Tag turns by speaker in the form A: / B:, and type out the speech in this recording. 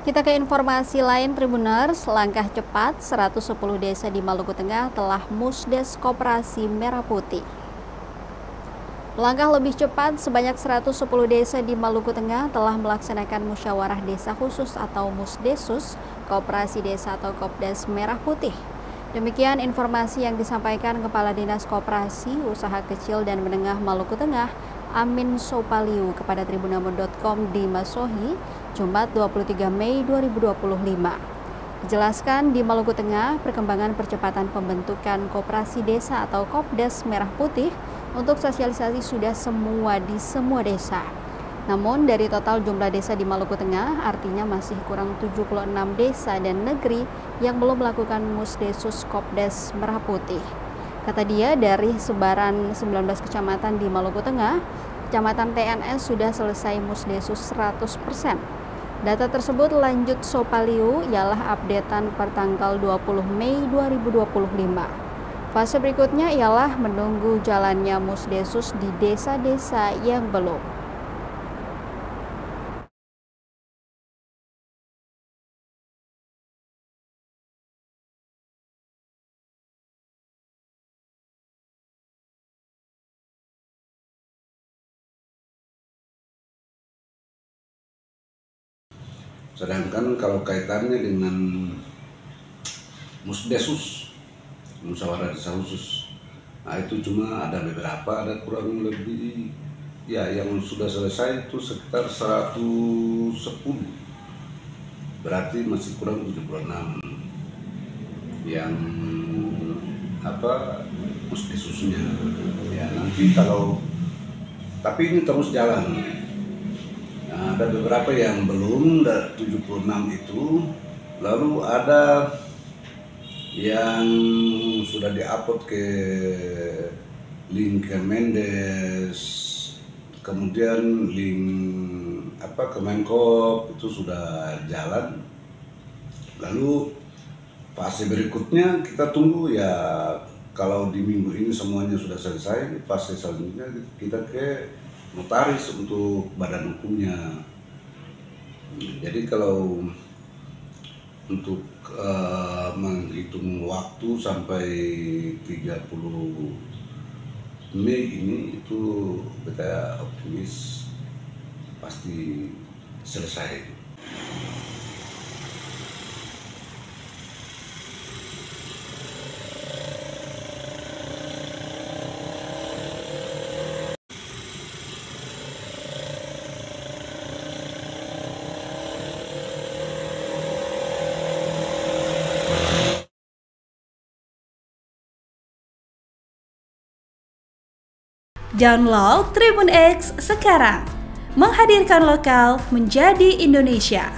A: Kita ke informasi lain, Tribuners. Langkah cepat 110 desa di Maluku Tengah telah Musdes Koperasi Merah Putih. Langkah lebih cepat, sebanyak 110 desa di Maluku Tengah telah melaksanakan musyawarah desa khusus atau Musdesus Koperasi Desa atau Kopdes Merah Putih. Demikian informasi yang disampaikan Kepala Dinas Koperasi Usaha Kecil dan Menengah Maluku Tengah, Amin Sopaliu, kepada tribunamon.com di Masohi, Jumat 23 Mei 2025. Dijelaskan, di Maluku Tengah, perkembangan percepatan pembentukan koperasi desa atau Kopdes Merah Putih untuk sosialisasi sudah di semua desa. Namun dari total jumlah desa di Maluku Tengah, artinya masih kurang 76 desa dan negeri yang belum melakukan Musdesus Kopdes Merah Putih. Kata dia, dari sebaran 19 kecamatan di Maluku Tengah, Kecamatan TNS sudah selesai Musdesus 100%. Data tersebut, lanjut Sopaliu, ialah updatean per tanggal 20 Mei 2025. Fase berikutnya ialah menunggu jalannya Musdesus di desa-desa yang belum.
B: Sedangkan kalau kaitannya dengan Musdesus, musyawarah desa khusus, nah itu cuma ada beberapa, ada kurang lebih ya yang sudah selesai itu sekitar 110, berarti masih kurang 76 yang Musdesusnya. Ya nanti kalau, tapi ini terus jalan. Nah, ada beberapa yang belum, 76 itu, lalu ada yang sudah diupload ke link Kemendes, kemudian link Kemenkop itu sudah jalan. Lalu fase berikutnya kita tunggu ya, kalau di minggu ini semuanya sudah selesai, fase selanjutnya kita ke notaris untuk badan hukumnya. Jadi kalau untuk menghitung waktu sampai 30 Mei ini, itu kita optimis pasti selesai.
C: Download Tribun X sekarang, menghadirkan lokal menjadi Indonesia.